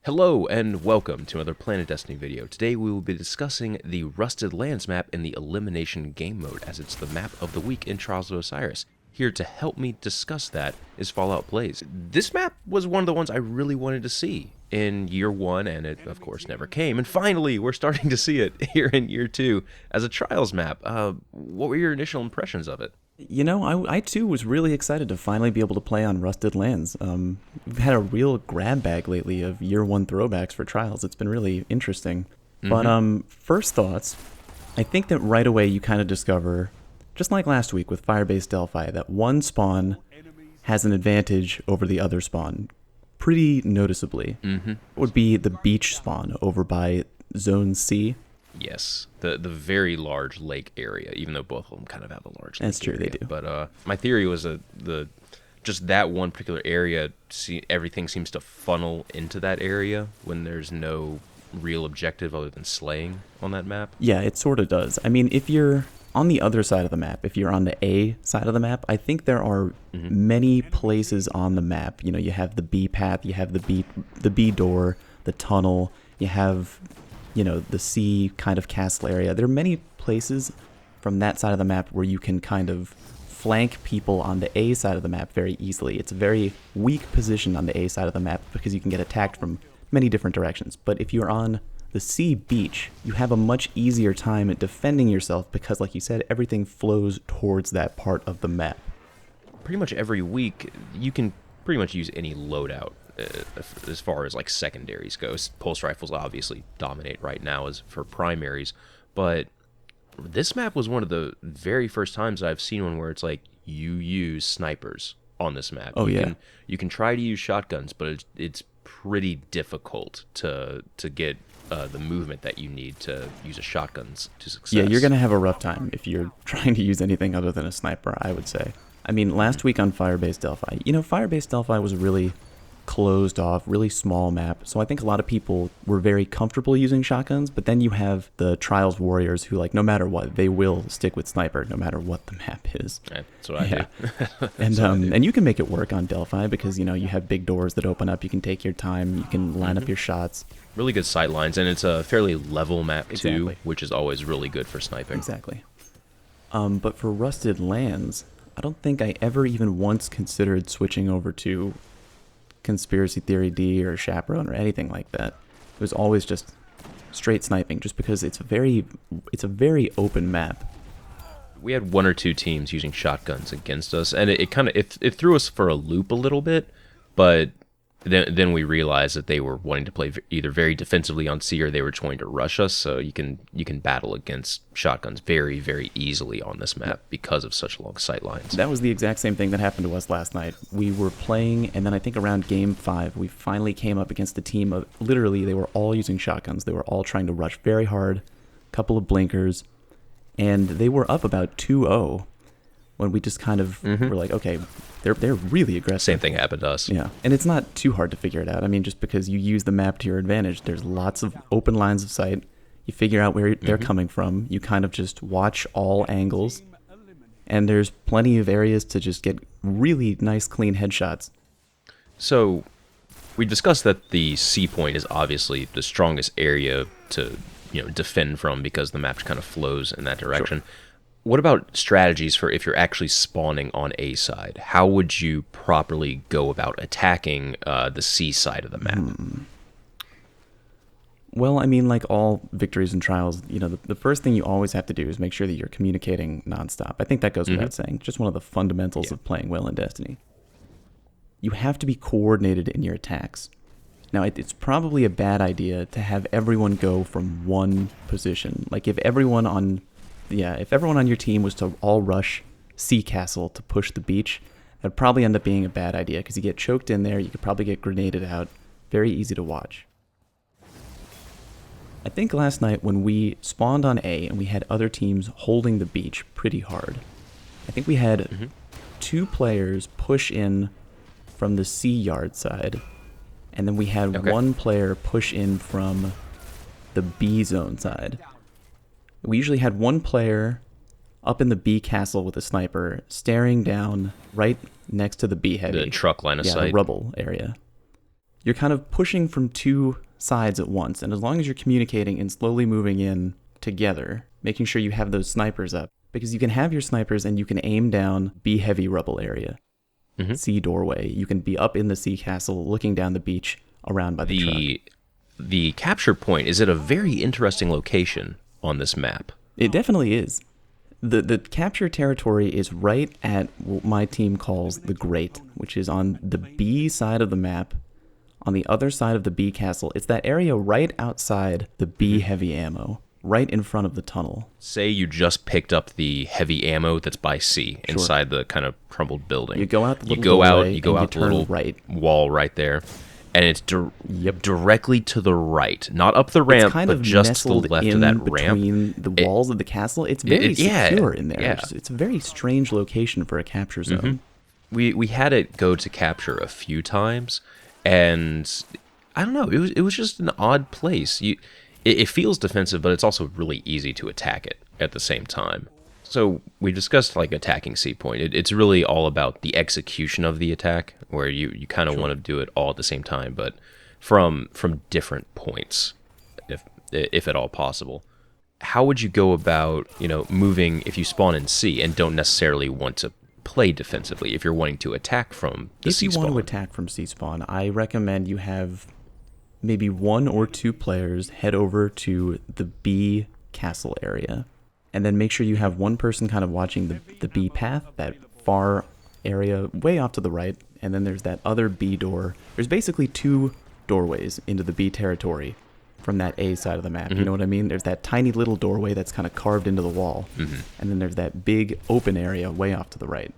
Hello and welcome to another PlanetDestiny video. Today we will be discussing the Rusted Lands map in the Elimination Game Mode, as it's the map of the week in Trials of Osiris. Here to help me discuss that is Fallout Plays. This map was one of the ones I really wanted to see in year one, and it of course never came, and finally we're starting to see it here in year two as a Trials map. What were your initial impressions of it? You know, I too was really excited to finally be able to play on Rusted Lands. We've had a real grab bag lately of year one throwbacks for Trials. It's been really interesting. But first thoughts, I think that right away you kind of discover, just like last week with Firebase Delphi, that one spawn has an advantage over the other spawn pretty noticeably. It would be the beach spawn over by Zone C. Yes, the very large lake area, even though both of them kind of have a large lake That's true, area. they do. But my theory was just that one particular area, everything seems to funnel into that area when there's no real objective other than slaying on that map. Yeah, it sort of does. I mean, if you're on the other side of the map, if you're on the A side of the map, I think there are many places on the map. You know, you have the B path, you have the B door, the tunnel, you have, you know, the C kind of castle area. There are many places from that side of the map where you can kind of flank people on the A side of the map very easily. It's a very weak position on the A side of the map because you can get attacked from many different directions. But if you're on the C beach, you have a much easier time at defending yourself because, like you said, everything flows towards that part of the map. Pretty much every week, you can pretty much use any loadout. As far as like secondaries goes, pulse rifles obviously dominate right now as for primaries, but this map was one of the very first times I've seen one where it's like you use snipers on this map. You can try to use shotguns, but it's pretty difficult to get the movement that you need to use a shotguns to success. Yeah, you're gonna have a rough time if you're trying to use anything other than a sniper, I would say. I mean, last week on Firebase Delphi, you know, Firebase Delphi was really closed off, really small map. So I think a lot of people were very comfortable using shotguns, but then you have the Trials warriors who, like, no matter what, they will stick with sniper no matter what the map is. That's what I do. And you can make it work on Delphi because, you know, you have big doors that open up, you can take your time, you can line up your shots. Really good sight lines, and it's a fairly level map too, which is always really good for sniping. Exactly. But for Rusted Lands, I don't think I ever even once considered switching over to Conspiracy Theory D or Chaperone or anything like that. It was always just straight sniping, just because it's a very open map. We had one or two teams using shotguns against us, and it kind of it threw us for a loop a little bit, but then we realized that they were wanting to play either very defensively on C or they were trying to rush us. So you can battle against shotguns very, very easily on this map because of such long sight lines. That was the exact same thing that happened to us last night. We were playing, and then I think around game 5, we finally came up against a team of, literally, they were all using shotguns. They were all trying to rush very hard, couple of blinkers, and they were up about 2-0 when we just kind of were like, okay, they're really aggressive. Same thing happened to us. Yeah, and it's not too hard to figure it out. I mean, just because you use the map to your advantage, there's lots of open lines of sight. You figure out where they're coming from. You kind of just watch all angles, and there's plenty of areas to just get really nice, clean headshots. So we discussed that the C point is obviously the strongest area to defend from because the map kind of flows in that direction. Sure. What about strategies for if you're actually spawning on A side? How would you properly go about attacking the C side of the map? Well, I mean, like all victories and trials, you know, the first thing you always have to do is make sure that you're communicating nonstop. I think that goes without saying. Just one of the fundamentals of playing well in Destiny. You have to be coordinated in your attacks. Now, it's probably a bad idea to have everyone go from one position. Like if everyone on your team was to all rush Sea Castle to push the beach, that'd probably end up being a bad idea because you get choked in there, you could probably get grenaded out. Very easy to watch. I think last night when we spawned on A and we had other teams holding the beach pretty hard, I think we had 2 players push in from the C yard side, and then we had 1 player push in from the B zone side. We usually had 1 player up in the B castle with a sniper, staring down right next to the B heavy. The truck line of sight. The rubble area. you're kind of pushing from two sides at once. And as long as you're communicating and slowly moving in together, making sure you have those snipers up, because you can have your snipers and you can aim down B heavy rubble area, C doorway. You can be up in the C castle looking down the beach around by the truck. The capture point is at a very interesting location on this map. It definitely is. The capture territory is right at what my team calls the Grate, which is on the B side of the map, on the other side of the B castle. It's that area right outside the B heavy ammo, right in front of the tunnel. Say you just picked up the heavy ammo that's by C inside the kind of crumbled building. You go out the little doorway, you go out the little wall right there, and it's directly to the right, not up the ramp, kind but of just to the left of that ramp. Between the walls of the castle, it's very secure in there. Yeah. It's a very strange location for a capture zone. We had it go to capture a few times, and I don't know, it was just an odd place. It feels defensive, but it's also really easy to attack it at the same time. So we discussed like attacking C point. It's really all about the execution of the attack, where you kind of want to do it all at the same time, but from different points, if at all possible. How would you go about, moving if you spawn in C and don't necessarily want to play defensively, if you're wanting to attack from the C spawn? If you want to attack from C spawn, I recommend you have maybe 1 or 2 players head over to the B castle area. And then make sure you have one person kind of watching the B path, that far area way off to the right. And then there's that other B door. There's basically 2 doorways into the B territory from that A side of the map. You know what I mean? There's that tiny little doorway that's kind of carved into the wall. And then there's that big open area way off to the right.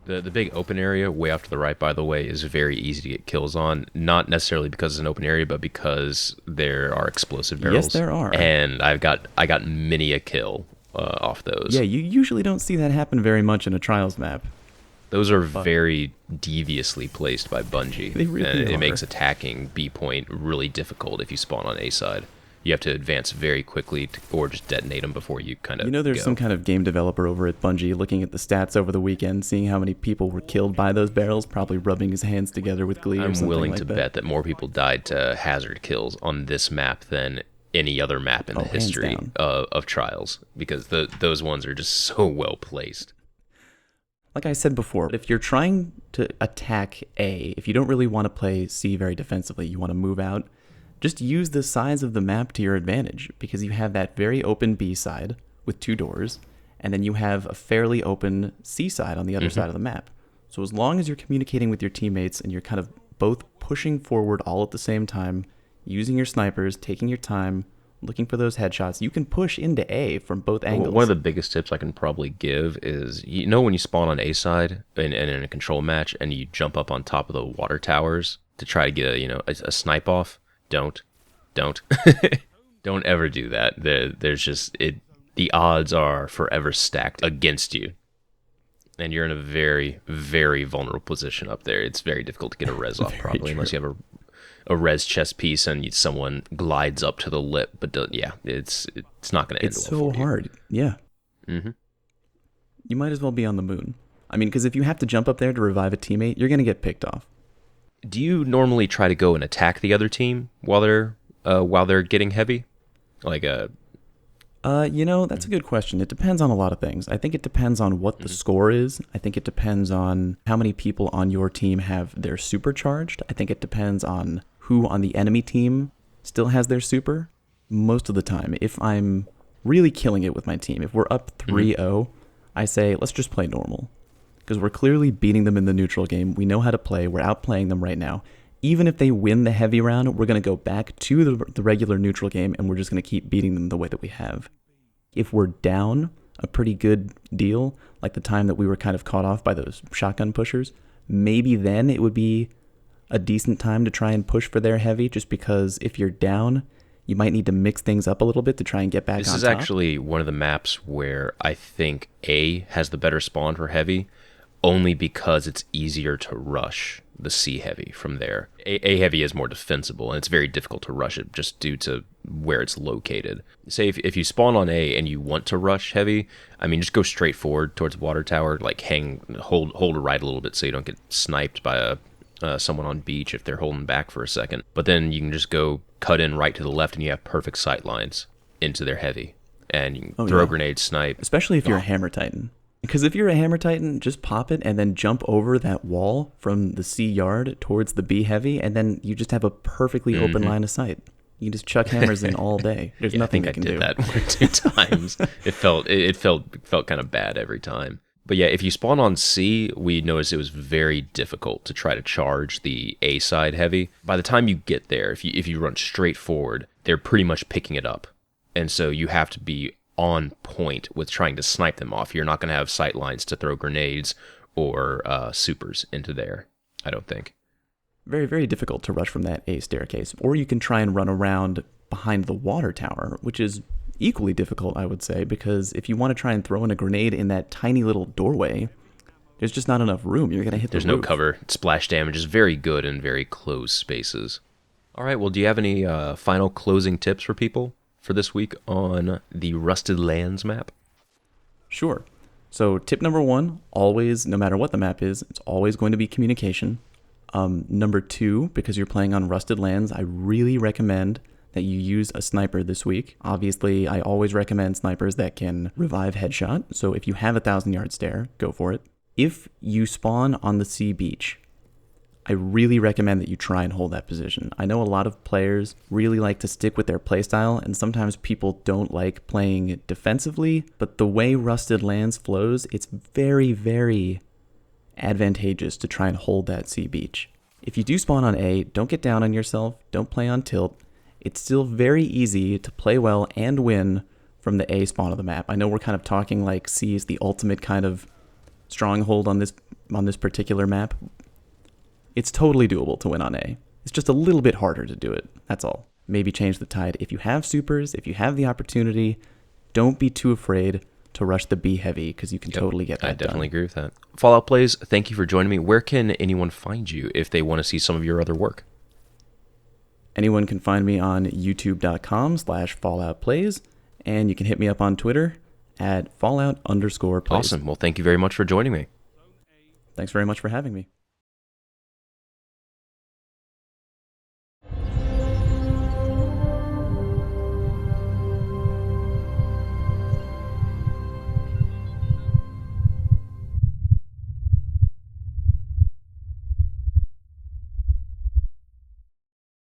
The big open area way off to the right, by the way, is very easy to get kills on. Not necessarily because it's an open area, but because there are explosive barrels. Yes, there are. And I got many a kill off those. Yeah, you usually don't see that happen very much in a Trials map. Those are very deviously placed by Bungie. They really are. It makes attacking B point really difficult if you spawn on A side. You have to advance very quickly or just detonate them before you kind of there's some kind of game developer over at Bungie looking at the stats over the weekend, seeing how many people were killed by those barrels, probably rubbing his hands together with glee or something like that. I'm willing to bet that more people died to hazard kills on this map than any other map in the history of Trials, because those ones are just so well placed. Like I said before, if you're trying to attack A, if you don't really want to play C very defensively, you want to move out, just use the size of the map to your advantage, because you have that very open B side with 2 doors, and then you have a fairly open C side on the other side of the map. So as long as you're communicating with your teammates and you're kind of both pushing forward all at the same time, using your snipers, taking your time, looking for those headshots, you can push into A from both angles. One of the biggest tips I can probably give is, when you spawn on A side and in a control match and you jump up on top of the water towers to try to get a snipe off, don't don't ever do that. There's just the odds are forever stacked against you, and you're in a very, very vulnerable position up there. It's very difficult to get a res off probably, unless you have a res chest piece and someone glides up to the lip. But it's not going to end well. It's so hard. Yeah. You might as well be on the moon. I mean, because if you have to jump up there to revive a teammate, you're going to get picked off. Do you normally try to go and attack the other team while they're getting heavy? That's a good question. It depends on a lot of things. I think it depends on what the score is. I think it depends on how many people on your team have their super charged. I think it depends on who on the enemy team still has their super. Most of the time, if I'm really killing it with my team, if we're up 3-0, I say, let's just play normal. Because we're clearly beating them in the neutral game. We know how to play. We're outplaying them right now. Even if they win the heavy round, we're going to go back to the regular neutral game, and we're just going to keep beating them the way that we have. If we're down a pretty good deal, like the time that we were kind of caught off by those shotgun pushers, maybe then it would be a decent time to try and push for their heavy, just because if you're down, you might need to mix things up a little bit to try and get back on top. This is actually one of the maps where I think A has the better spawn for heavy, only because it's easier to rush the C heavy from there. A heavy is more defensible, and it's very difficult to rush it just due to where it's located. Say if you spawn on A and you want to rush heavy, I mean, just go straight forward towards water tower, like hold right a little bit so you don't get sniped by someone on beach if they're holding back for a second. But then you can just go cut in right to the left, and you have perfect sight lines into their heavy, and you can throw grenades, snipe. Especially if you're a Hammer Titan. Because if you're a Hammer Titan, just pop it and then jump over that wall from the C yard towards the B heavy, and then you just have a perfectly open line of sight. You can just chuck hammers in all day. There's nothing you can do. I think I did that 1 or 2 times. It felt kind of bad every time. But yeah, if you spawn on C, we noticed it was very difficult to try to charge the A side heavy. By the time you get there, if you run straight forward, they're pretty much picking it up. And so you have to be on point with trying to snipe them off. You're not going to have sight lines to throw grenades or supers into there, I don't think. Very, very difficult to rush from that A staircase. Or you can try and run around behind the water tower, which is equally difficult, I would say, because if you want to try and throw in a grenade in that tiny little doorway, there's just not enough room. You're going to hit the roof. There's no cover. Splash damage is very good in very closed spaces. All right, well, do you have any final closing tips for people for this week on the Rusted Lands map? Sure. So tip number 1, always, no matter what the map is, it's always going to be communication. Number 2, because you're playing on Rusted Lands, I really recommend that you use a sniper this week. Obviously, I always recommend snipers that can revive headshot, so if you have a 1,000-yard stare, go for it. If you spawn on the sea beach, I really recommend that you try and hold that position. I know a lot of players really like to stick with their playstyle, and sometimes people don't like playing defensively, but the way Rusted Lands flows, it's very, very advantageous to try and hold that sea beach. If you do spawn on A, don't get down on yourself, don't play on tilt. It's still very easy to play well and win from the A spawn of the map. I know we're kind of talking like C is the ultimate kind of stronghold on this particular map. It's totally doable to win on A. It's just a little bit harder to do it, that's all. Maybe change the tide. If you have supers, if you have the opportunity, don't be too afraid to rush the B heavy, because you can totally get that done. I definitely agree with that. Fallout Plays, thank you for joining me. Where can anyone find you if they want to see some of your other work? Anyone can find me on youtube.com/falloutplays, and you can hit me up on Twitter at fallout_plays. Awesome. Well, thank you very much for joining me. Thanks very much for having me.